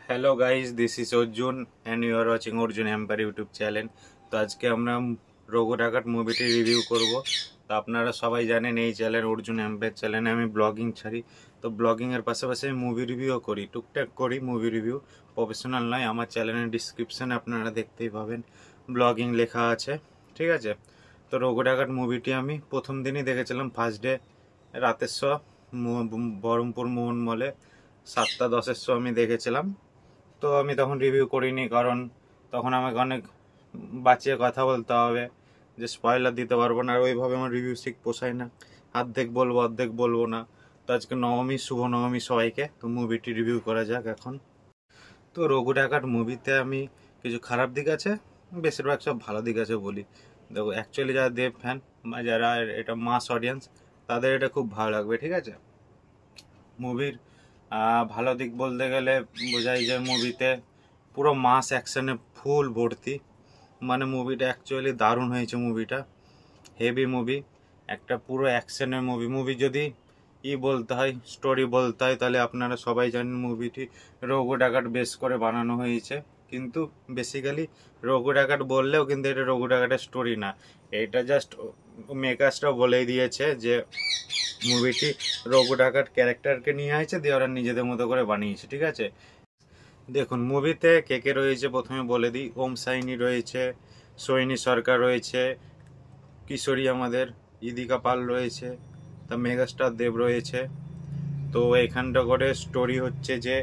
Hello guys, this is Arjun and you are watching Arjun Empire YouTube channel. তো আজকে আমরা রঘু ডাকাত মুভিটি রিভিউ করব। তো আপনারা সবাই জানেন এই চ্যানেল অর্জুন এম্পায়ার চ্যানেলে আমি ব্লগিং ছাড়ি। তো ব্লগিংয়ের পাশাপাশি আমি মুভি রিভিউও করি, টুকটাক করি মুভি রিভিউ, প্রফেশনাল নয়। আমার চ্যানেলের ডিসক্রিপশানে আপনারা দেখতেই পাবেন ব্লগিং লেখা আছে, ঠিক আছে। তো রঘু ডাকাত মুভিটি আমি প্রথম দিনই দেখেছিলাম, ফার্স্ট ডে রাতের শো, বহরমপুর মোহন মলে 7:10 শো আমি দেখেছিলাম। তো আমি তখন রিভিউ করিনি, কারণ তখন আমাকে অনেক বাঁচিয়ে কথা বলতে হবে, যে স্পয়লার দিতে পারবো না, আর ওইভাবে আমার রিভিউ শিখ পোষায় না। অর্ধেক বলবো অর্ধেক বলবো না। তো আজকে নবমী, শুভ নবমী সবাইকে। তো মুভিটি রিভিউ করা যাক এখন। তো রঘু ডাকাত মুভিতে আমি কিছু খারাপ দিক আছে, বেশিরভাগ সব ভালো দিক আছে বলি। দেখো, অ্যাকচুয়ালি যারা দেব ফ্যান, যারা এটা মাস অডিয়েন্স, তাদের এটা খুব ভালো লাগবে, ঠিক আছে। মুভির ভালো দিক বলতে গেলে বোঝাই যে মুভিতে পুরো মাস অ্যাকশনে ফুল ভর্তি। মানে মুভিটা অ্যাকচুয়ালি দারুণ হয়েছে। মুভিটা হেভি মুভি, একটা পুরো অ্যাকশনের মুভি। যদি বলতে হয়, স্টোরি বলতে হয়, তাহলে আপনারা সবাই জানেন মুভিটি রঘু ডাকাত বেস করে বানানো হয়েছে। কিন্তু বেসিক্যালি রঘু ডাকাত বললেও কিন্তু এটা রঘু ডাকাতের স্টোরি না। এটা জাস্ট মেকার্সরা বলেই দিয়েছে যে মুভিটি রঘু ডাকাত ক্যারেক্টারকে নিয়ে আসছে, দিয়ে ওরা নিজেদের মতো করে বানিয়েছে, ঠিক আছে। দেখুন, মুভিতে কে কে রয়েছে প্রথমে বলে দিই। ওম সাইনি রয়েছে, সোহিনী সরকার রয়েছে, কিশোরী আমাদের ইদিকা পাল রয়েছে, তা মেগাস্টার দেব রয়েছে। তো এখানটা করে স্টোরি হচ্ছে যে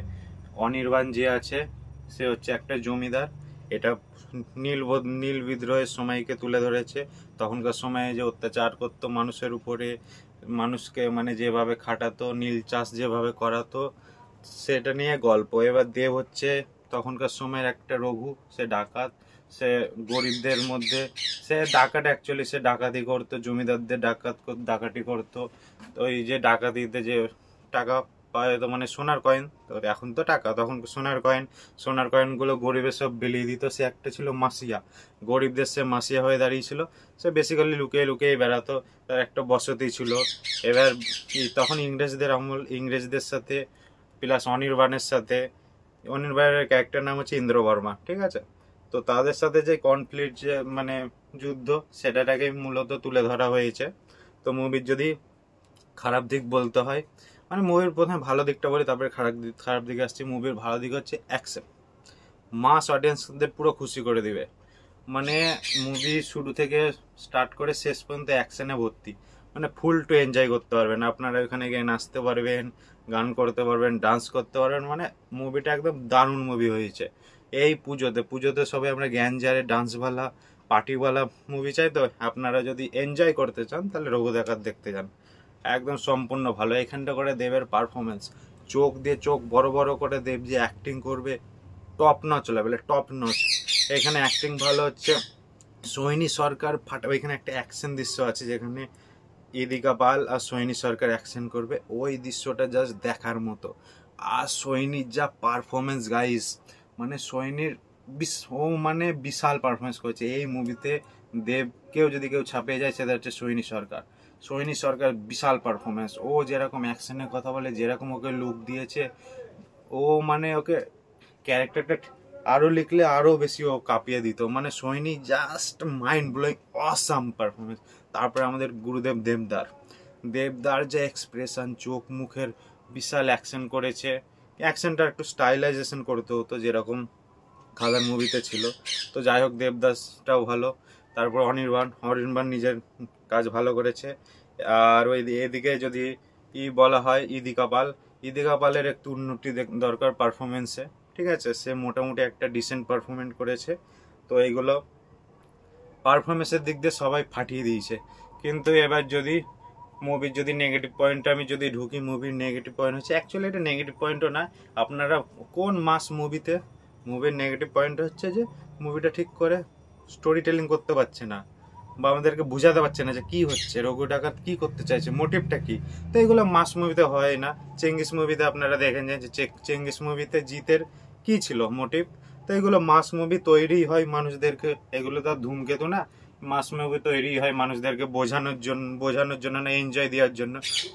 অনির্বাণ যে আছে, সে হচ্ছে একটা জমিদার। এটা নীল বিদ্রোহের সময়কে তুলে ধরেছে। তখনকার সময়ে যে অত্যাচার করতো মানুষের উপরে, মানুষকে মানে যেভাবে খাটাতো, নীল চাষ যেভাবে করাতো, সেটা নিয়ে গল্প। এবার দেব হচ্ছে তখনকার সময়ের একটা রঘু, সে ডাকাত। সে গরিবদের মধ্যে, সে ডাকাত অ্যাকচুয়ালি, সে ডাকাতি করতো, জমিদারদের ডাকাতি করতো। তো এই যে ডাকাতিতে যে টাকা পায়, তো মানে সোনার কয়েন, তো এখন তো টাকা, তখন সোনার কয়েনগুলো গরিবের সব বিলিয়ে দিত। সে একটা ছিল মাসিয়া, গরিবদের সে মাসিয়া হয়ে দাঁড়িয়েছিল। সে বেসিক্যালি লুকিয়ে লুকিয়ে বেড়াতো, তার একটা বসতি ছিল। এবার তখন ইংরেজদের সাথে প্লাস অনির্বাণের সাথে, অনির্বাণের ক্যারেক্টার নাম হচ্ছে ইন্দ্রবর্মা, ঠিক আছে। তো তাদের সাথে যে কনফ্লিক্ট, যে মানে যুদ্ধ, সেটাকে মূলত তুলে ধরা হয়েছে। তো মুভির যদি খারাপ দিক বলতে হয়, মানে মুভির প্রথমে ভালো দিকটা বলি, তারপরে খারাপ দিকে আসছি। মুভির ভালো দিক হচ্ছে অ্যাকশন, মাস অডিয়েন্সদের পুরো খুশি করে দিবে। মানে মুভি শুরু থেকে স্টার্ট করে শেষ পর্যন্ত অ্যাকশনে ভর্তি, মানে ফুল টু এনজয় করতে পারবেন আপনারা। ওখানে গিয়ে নাচতে পারবেন, গান করতে পারবেন, ডান্স করতে পারবেন। মানে মুভিটা একদম দারুণ মুভি হয়েছে। এই পুজোতে সবাই আমরা গ্যাঞ্জারে ডান্সওয়ালা, পার্টিওয়ালা মুভি চাই। তো আপনারা যদি এনজয় করতে চান, তাহলে রঘু ডাকাত দেখতে যান, একদম সম্পূর্ণ ভালো। এখানটা করে দেবের পারফরমেন্স, চোখ দিয়ে চোখ বড় বড় করে দেব যে অ্যাক্টিং করবে, টপ নচ লেভেলে, টপ নচ। এখানে অ্যাক্টিং ভালো হচ্ছে। সোহিনী সরকার এখানে একটা অ্যাকশন দৃশ্য আছে যেখানে ইদিকা পাল আর সোহিনী সরকার অ্যাকশন করবে, ওই দৃশ্যটা জাস্ট দেখার মতো। আর সোহিনীর যা পারফরমেন্স গাইস, মানে সোহিনীর মানে বিশাল পারফরমেন্স করেছে এই মুভিতে। দেবকেও যদি কেউ ছাপিয়ে যায়, সেটা হচ্ছে সোহিনী সরকার বিশাল পারফরমেন্স। ও যেরকম অ্যাকশনের কথা বলে, যেরকম ওকে লুক দিয়েছে, ও মানে ওকে ক্যারেক্টারটা আরো লিখলে আরো বেশি ও কাঁপিয়ে দিত। মানে Sohini just mind blowing awesome performance. তারপরে আমাদের গুরুদেব দেবদার যে এক্সপ্রেশন, চোখ মুখের বিশাল অ্যাকশন করেছে। অ্যাকশনটা একটু স্টাইলাইজেশন করতে হতো, যেরকম খাদান মুভিতে ছিল। তো যাই হোক, দেবদাসটাও ভালো। তারপর অনির্বাণ নিজের কাজ ভালো করেছে। আর ওই এদিকে যদি বলা হয়, ইদিকা পালের একটু উন্নতি দরকার পারফরমেন্সে, ঠিক আছে। সে মোটামুটি একটা ডিসেন্ট পারফরমেন্স করেছে। তো এইগুলো পারফরমেন্সের দিক দিয়ে সবাই ফাটিয়ে দিয়েছে। কিন্তু এবার যদি মুভির যদি নেগেটিভ পয়েন্ট আমি যদি ঢুকি, মুভির নেগেটিভ পয়েন্ট হচ্ছে, অ্যাকচুয়ালি এটা নেগেটিভ পয়েন্টও না। আপনারা কোন মাস মুভির নেগেটিভ পয়েন্ট হচ্ছে যে মুভিটা ঠিক করে স্টোরি টেলিং করতে পারছে না, বা আমাদেরকে বুঝাতে পারছে না যে কি হচ্ছে, রঘু ডাকাত কি করতে চাইছে, মোটিভটা কি। তো এগুলো মাস মুভিতে হয় না। চেঙ্গিস মুভিতে আপনারা দেখেন যে চেঙ্গিস মুভিতে জিতের কি ছিল মোটিভ। তো এগুলো মাস মুভি তৈরি হয় মানুষদেরকে, এগুলো তো ধূমকেতু না মাস মুভি তৈরি হয় মানুষদেরকে বোঝানোর জন্য না, এনজয় দেওয়ার জন্য।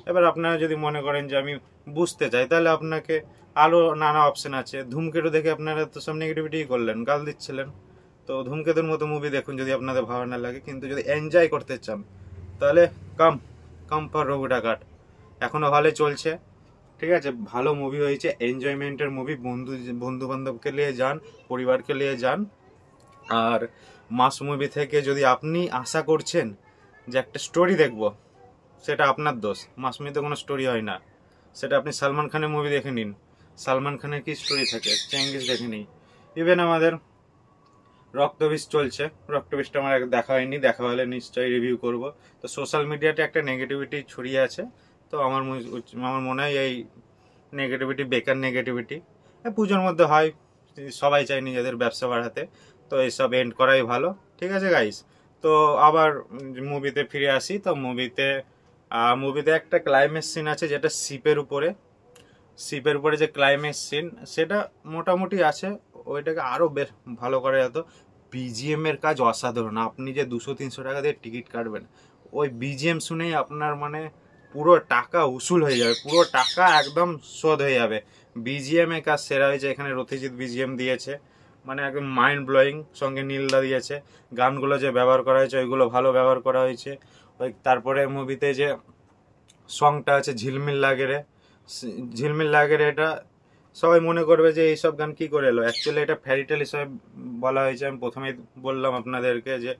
এবার আপনারা যদি মনে করেন যে আমি বুঝতে চাই, তাহলে আপনাকে আরও নানা অপশন আছে। ধূমকেতু দেখে আপনারা তো সব নেগেটিভিটি করলেন, গাল দিচ্ছিলেন। তো ধূমকেতুর মতো মুভি দেখুন যদি আপনাদের ভালো না লাগে, কিন্তু যদি এনজয় করতে চান তাহলে কাম ফর রঘু ডাকাত। এখনো হলে চলছে, ঠিক আছে, ভালো মুভি হয়েছে, এনজয়মেন্টের মুভি। বন্ধু বান্ধবকে নিয়ে যান, পরিবারকে নিয়ে যান। আর মাস মুভি থেকে যদি আপনি আশা করছেন যে একটা স্টোরি দেখব, সেটা আপনার দোষ। মাস মুভিতে কোনো স্টোরি হয় না। সেটা আপনি সালমান খানের মুভি দেখে নিন, সালমান খানের কি স্টোরি থাকে, চেঙ্গিস দেখে নিন। ইভেন আমাদের রক্তবীজ চলছে, রক্তবীজটা আমার দেখা হয়নি, দেখা হলে নিশ্চয়ই রিভিউ করব। তো সোশ্যাল মিডিয়াতে একটা নেগেটিভিটি ছড়িয়ে আছে, তো আমার মনে হয় এই নেগেটিভিটি বেকার নেগেটিভিটি। পুজোর মধ্যে হয়, সবাই চায় নিজেদের ব্যবসা বাড়াতে, তো এইসব এন্ড করাই ভালো। ঠিক আছে গাইস, তো আবার মুভিতে ফিরে আসি। তো মুভিতে একটা ক্লাইম্যাক্স সিন আছে, যেটা শিপের উপরে যে ক্লাইম্যাক্স সিন, সেটা মোটামুটি আছে। ওইটাকে আরও বেশ ভালো করা যেত। বিজিএম এর কাজ অসাধারণ। আপনি যে 200-300 টাকা দিয়ে টিকিট কাটবেন, ওই বিজিএম শুনেই আপনার মানে পুরো টাকা উসুল হয়ে যাবে, পুরো টাকা একদম শোধ হয়ে যাবে। বিজিএম এর কাজ সেরা হয়েছে এখানে। রথিজিৎ বিজিএম দিয়েছে, মানে একদম মাইন্ড ব্লোয়িং। সঙ্গে নীলদা দিয়েছে। গানগুলো যে ব্যবহার করা হয়েছে ওইগুলো ভালো ব্যবহার করা হয়েছে। ওই তারপরে মুভিতে যে সংটা আছে ঝিলমিল লাগে রে, এটা সবাই মনে করবে যে এইসব গান কি করে এলো। অ্যাকচুয়ালি এটা ফ্যারিটেল হিসেবে বলা হয়েছে। আমি প্রথমেই বললাম আপনাদেরকে যে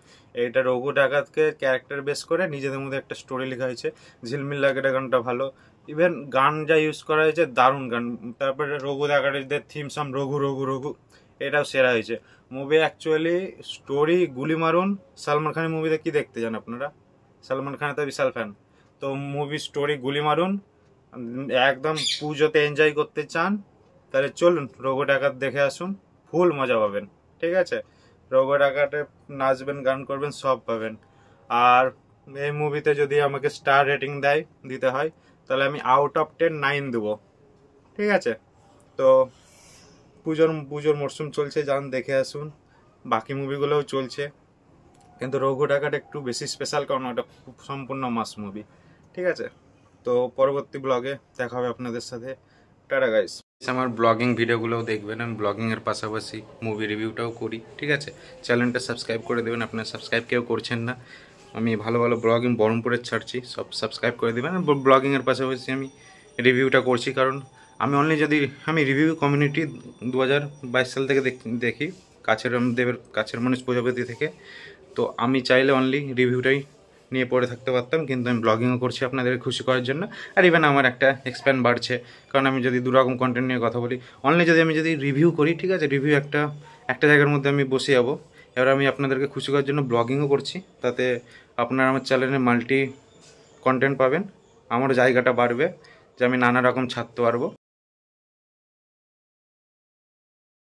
এটা রঘু ডাকাতকে ক্যারেক্টার বেস করে নিজেদের মধ্যে একটা স্টোরি লেখা হয়েছে। ঝিলমিল লাগেটা গানটা ভালো। ইভেন গান যা ইউজ করা হয়েছে দারুণ গান। তারপরে রঘু ডাকাতের থিম সং রঘু রঘু রঘু, এটাও সেরা হয়েছে। মুভি অ্যাকচুয়ালি স্টোরি গুলি মারুন। সালমান খানের মুভিতে কি দেখতে চান আপনারা? সালমান খানের তো বিশাল ফ্যান। তো মুভি স্টোরি গুলি মারুন, একদম পুজোতে এনজয় করতে চান তাহলে চলুন রঘু ডাকাত দেখে আসুন, ফুল মজা পাবেন। ঠিক আছে, রঘু ডাকাতে নাচবেন, গান করবেন, সব পাবেন। আর এই মুভিতে যদি আমাকে স্টার রেটিং দিতে হয়, তাহলে আমি আউট অফ 10 9 দেবো। ঠিক আছে, তো পুজোর মরশুম চলছে, যান দেখে আসুন। বাকি মুভিগুলোও চলছে, কিন্তু রঘু ডাকাত একটু বেশি স্পেশাল, কারণ ওটা সম্পূর্ণ মাস মুভি। ঠিক আছে, তো পরবর্তী ব্লগে দেখা হবে আপনাদের সাথে। Tata guys. আমার ব্লগিং ভিডিওগুলোও দেখবেন, আমি ব্লগিংয়ের পাশাপাশি মুভি রিভিউটাও করি। ঠিক আছে, চ্যানেলটা সাবস্ক্রাইব করে দেবেন। আপনারা সাবস্ক্রাইব কেউ করছেন না। আমি ভালো ভালো ব্লগিং বহরমপুরের ছাড়ছি, সব সাবস্ক্রাইব করে দেবেন। ব্লগিংয়ের পাশাপাশি আমি রিভিউটা করছি, কারণ আমি রিভিউ কমিউনিটি 2022 সাল থেকে দেখি, কাছের মানুষ প্রজাপতি থেকে। তো আমি চাইলে অনলি রিভিউটাই নিয়ে পড়ে থাকতে পারতাম, কিন্তু আমি ব্লগিংও করছি আপনাদের খুশি করার জন্য। আর ইভেন আমার একটা এক্সপ্যান্ড বাড়ছে, কারণ আমি যদি দুরকম কন্টেন্ট নিয়ে কথা বলি, অনলি আমি যদি রিভিউ করি, ঠিক আছে, রিভিউ একটা জায়গার মধ্যে আমি বসে যাবো। এবার আমি আপনাদেরকে খুশি করার জন্য ব্লগিংও করছি, তাতে আপনারা আমার চ্যানেলে মাল্টি কন্টেন্ট পাবেন, আমার জায়গাটা বাড়বে, যে আমি নানা রকম ছাড়তে পারবো।